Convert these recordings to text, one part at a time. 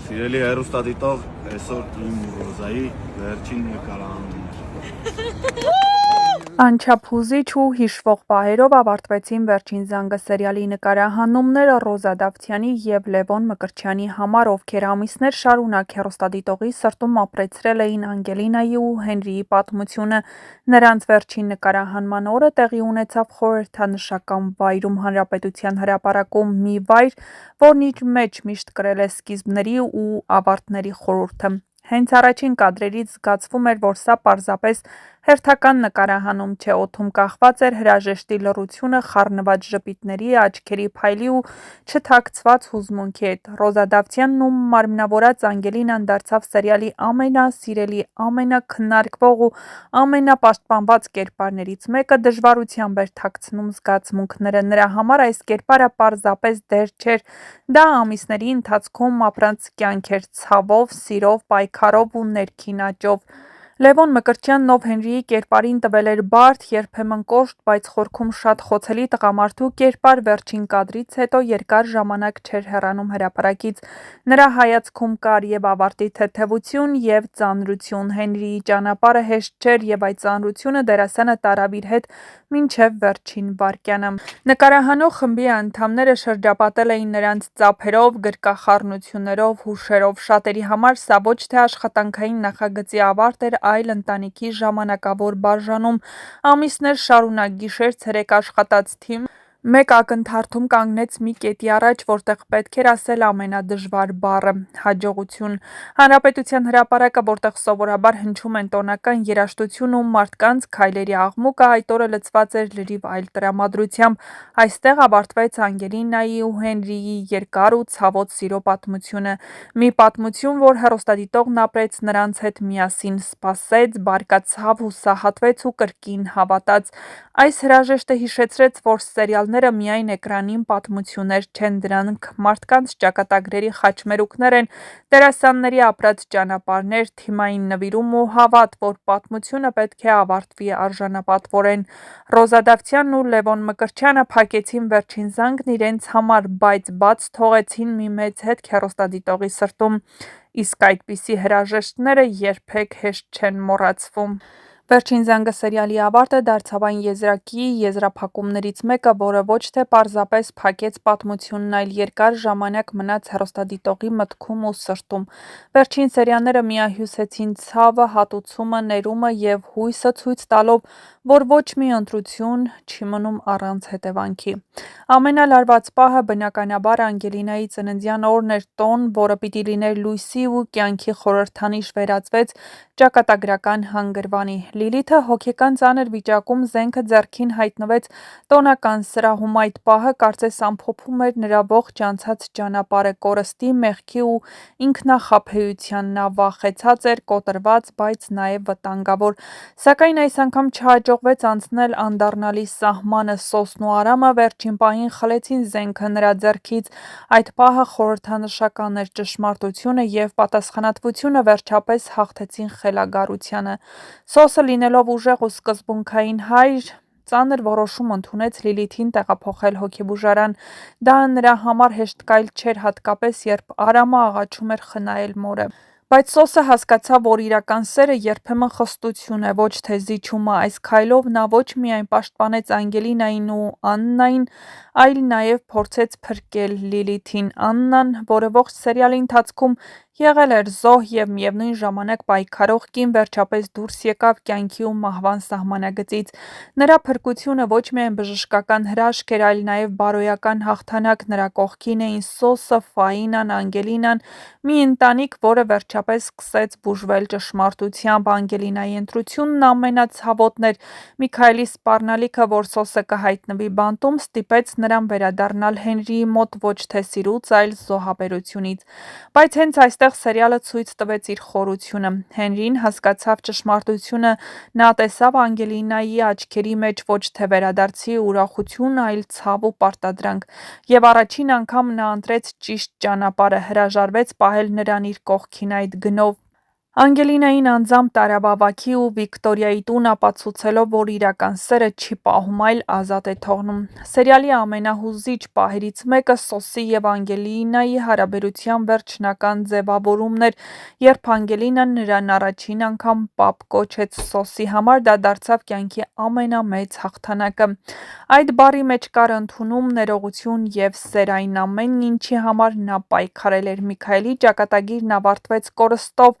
Սիրելի հեռուստադիտող, այսօր իմ Ռոզայի վերջին նկարահանումն էր։ Անչափ հուզիչ ու հիշվող պահերով ավարտվեցին «Վերջին զանգը» սերիալի նկարահանումները Ռոզա Դավթյանի և Լևոն Մկրտչյանի համար, ովքեր ամիսներ շարունակ հեռուստադիտողի սրտում ապրեցրել էին Անգելինայի ու Հենրիի պատմությունը։ Նրանց վերջին նկարահանման օրը տեղի ունեցավ խորհրդանշական վայրում՝ Հանրապետության հրապարակում, մի վայր, որն իր մեջ միշտ կրել է սկիզբների ու ավարտների խորհուրդը։ Հենց առաջին կադրերից զգացվում էր, որ սա պարզապես հերթական նկարահանում չէ, օդում կախված էր հրաժեշտի լռությունը խառնված ժպիտների, աչքերի փայլի ու չթաքցված հուզմունքի հետ։ Ռոզա Դավթյանն ու մարմնավորած Անգելինան դարձավ սերիալի ամենասիրելի, ամենաքննարկվող ու ամենապաշտպանված կերպարներից մեկը, դժվարությամբ էր թաքցնում զգացմունքները։ Նրա համար այս կերպարը պարզապես դեր չէր, դա ամիսների ընթացքում ապրած կյանք էր՝ ցավով, սիրով, պայքարով ու ներքին աճով։ Լևոն Մկրտչյանն, ով Հենրիի կերպարին տվել էր բարդ, երբեմն կոշտ, բայց խորքում շատ խոցելի տղամարդու կերպար, վերջին կադրից հետո երկար ժամանակ չէր հեռանում հրապարակից։ Նրա հայացքում կար և ավարտի թեթևություն, և ծանրություն։ Հենրիի ճանապարհը հեշտ չէր, և այդ ծանրությունը դերասանը տարավ իր հետ մինչև վերջին վայրկյանը։ Նկարահանող խմբի անդամները շրջապատել էին նրանց ծափերով, գրկախառնություններով, հուշերով։ Շատերի համար սա ոչ թե աշխատանքային նախագծի ավարտ էր, այլ ընտանիքի ժամանակավոր բաժանում։ Ամիսներ շարունակ գիշեր-ցերեկ աշխատած թիմը մեկ ակնթարթում կանգնեց մի կետի առաջ, որտեղ պետք էր ասել ամենադժվար բառը՝ հաջողություն։ Հանրապետության հրապարակը, որտեղ սովորաբար հնչում են տոնական երաժշտություն ու մարդկանց քայլերի աղմուկը, այդ օրը լցված էր լրիվ այլ տրամադրությամբ։ Այստեղ ավարտվեց Անգելինայի ու Հենրիի երկար ու ցավոտ սիրո պատմությունը։ Մի պատմություն, որ հեռուստադիտողն ապրեց նրանց հետ միասին, սպասեց, բարկացավ, հուսահատվեց ու կրկին հավատաց։ Այս հրաժեշտը հիշեցրեց, որ սերիալները միայն էկրանին պատմություններ չեն, դրանք մարդկանց ճակատագրերի խաչմերուկներ են, դերասանների ապրած ճանապարհներ, թիմային նվիրում ու հավատ, որ պատմությունը պետք է ավարտվի արժանապատվորեն։ Ռոզա Դավթյանն ու Լևոն Մկրտչյանը փակեցին «Վերջին զանգն» իրենց համար, բայց բաց թողեցին մի մեծ հետք հեռուստադիտողի սրտում, իսկ այդպիսի հրաժեշտները երբեք հեշտ չեն մոռացվում։ «Վերջին զանգը» սերիալի ավարտը դարձավ այն եզրակի եզրափակումներից մեկը, որը ոչ թե պարզապես փակեց պատմությունն, այլ երկար ժամանակ մնաց հեռուստադիտողի մտքում ու սրտում։ Վերջին սերիաները միահյուսեցին ցավը, հատուցումը, ներումը և հույսը, ցույց տալով, որ ոչ մի ընտրություն չի մնում առանց հետևանքի։ Ամենալարված պահը, բնականաբար, Անգելինայի ծննդյան օրն էր, տոն, որը պիտի լիներ լույսի ու կյանքի խորհրդանիշ, վերածվեց ճակատագրական հանգրվանի։ Լիլիթը հոգեկան ծանր վիճակում զենքը ձեռքին հայտնվեց տոնական սրահում։ Այդ պահը կարծես ամփոփում էր նրա ողջ անցած ճանապարհը՝ կորստի, մեղքի ու ինքնախաբեության։ Նա վախեցած էր, կոտրված, բայց նաև վտանգավոր։ Սակայն այս անգամ չհաջողվեց անցնել անդառնալի սահմանը։ Սոսն ու Արամը վերջին պահին խլեցին զենքը նրա ձեռքից։ Այդ պահը խորհրդանշական էր։ Ճշմարտությունը և պատասխանատվությունը վերջապես հաղթեցին խելագարությանը։ Սոսը, լինելով ուժեղ ու սկզբունքային հայր, ծանր որոշում ընդունեց Լիլիթին տեղափոխել հոգեբուժարան։ Դա նրա համար հեշտ կայլ չէր, հատկապես երբ Արամը աղաչում էր խնայել մորը։ Բայց Սոսը հասկացավ, որ իրական սերը երբեմն խստություն է, ոչ թե զիջումը։ Այս քայլով նա ոչ միայն պաշտպանեց Անգելինային ու Աննային, այլ նաև փորձեց փրկել Լիլիթին։ Աննան, որը ողջ սերիալի ընթացքում եղել էր զոհ և միևնույն ժամանակ պայքարող կին, վերջապես դուրս եկավ կյանքի ու մահվան սահմանագծից։ Նրա փրկությունը ոչ միայն բժշկական հրաշք էր, այլ նաև բարոյական հաղթանակ։ Նրա կողքին էին Սոսը, Ֆաինան, Անգելինան, մի ընտանիք, որը վերջապես սկսեց բուժվել ճշմարտությամբ։ Անգելինայի ընտրությունն ամենացավոտն էր։ Միքայելի սպառնալիքը, որ Սոսը կհայտնվի բանտում, ստիպեց նրան վերադառնալ Հենրիի մոտ ոչ թե սիրուց, այլ զոհաբերությունից։ Բայց հենց այստեղ սերիալը ցույց տվեց իր խորությունը։ Հենրին հասկացավ ճշմարտությունը, նա տեսավ Անգելինայի աչքերի մեջ ոչ թե վերադարձի ուրախություն, այլ ցավ ու պարտադրանք։ Եվ առաջին անգամ նա ընտրեց ճիշտ ճանապարհը, հրաժարվեց պահել նրան իր կողքին այդ գնով։ Անգելինային անձամբ տարաբավաքի ու Վիկտորիայի տուն ապացուցելով, որ իրական սերը չի պահում, այլ ազատ է թողնում։ Սերիալի ամենահուզիչ պահերից մեկը Սոսի և Անգելինայի հարաբերության վերջնական ձևավորումն էր, երբ Անգելինան նրան առաջին անգամ պապ կոչեց Սոսի համար, դա դարձավ կյանքի ամենամեծ հաղթանակը։ Այդ բառի մեջ կար ընդունում, ներողություն և սեր, այն ամենն, ինչի համար նա պայքարել էր։ Միքայելի ճակատագիրն ավարտվեց կորստով,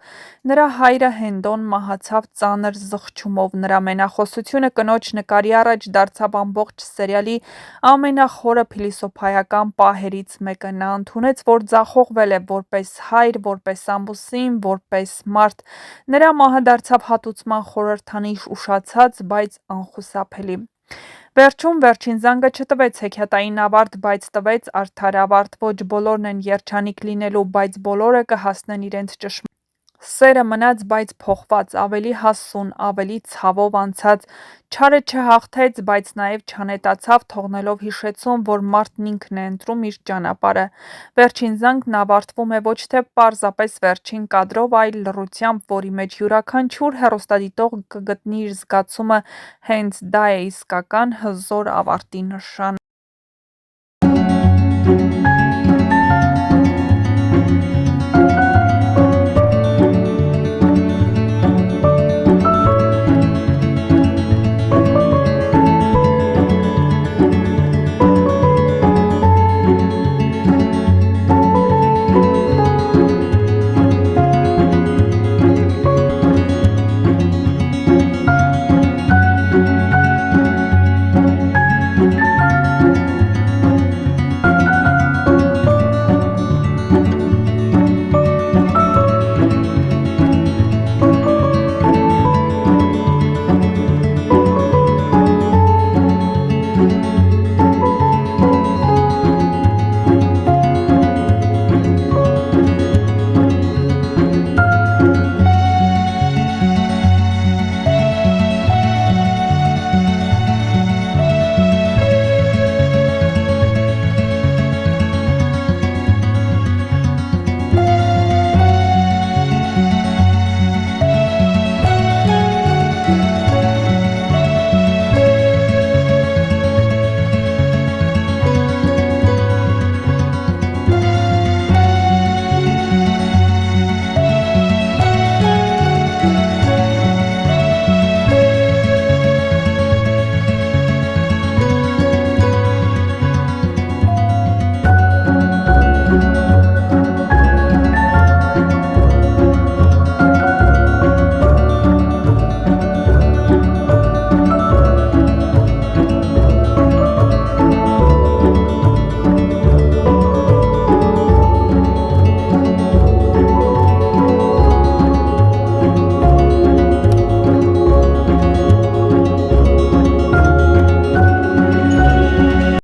նրա հայրը Հենդոն մահացավ ծանր զղջումով, նրա մենախոսությունը կնոջ նկարի առաջ դարձավ ամբողջ սերիալի ամենախորը փիլիսոփայական պահերից մեկը։ Նա ընդունեց, որ ձախողվել է որպես հայր, որպես ամուսին, որպես մարդ։ Նրա մահը դարձավ հատուցման խորհրդանիշ, ուշացած, բայց անխուսափելի։ Վերջում վերջին զանգը չտվեց հեքիաթային ավարտ, բայց տվեց արդար ավարտ։ Ոչ բոլորն են երջանիկ լինելու, բայց բոլորը կհասնեն իրենց ճշմարիտ սերը մնաց, բայց փոխված, ավելի հասուն, ավելի ցավով անցած, չարը չհաղթեց, բայց նաև չանետացավ, թողնելով հիշեցում, որ մարդն ինքն է ընտրում իր ճանապարհը։ Վերջին զանգն ավարտվում է ոչ թե պարզապես վերջին կադրով, այլ լռությամբ, որի մեջ յուրաքանչյուր հեռուստադիտող կգտնի իր զգացումը, հենց դա է իսկական հզոր ավարտի նշանը։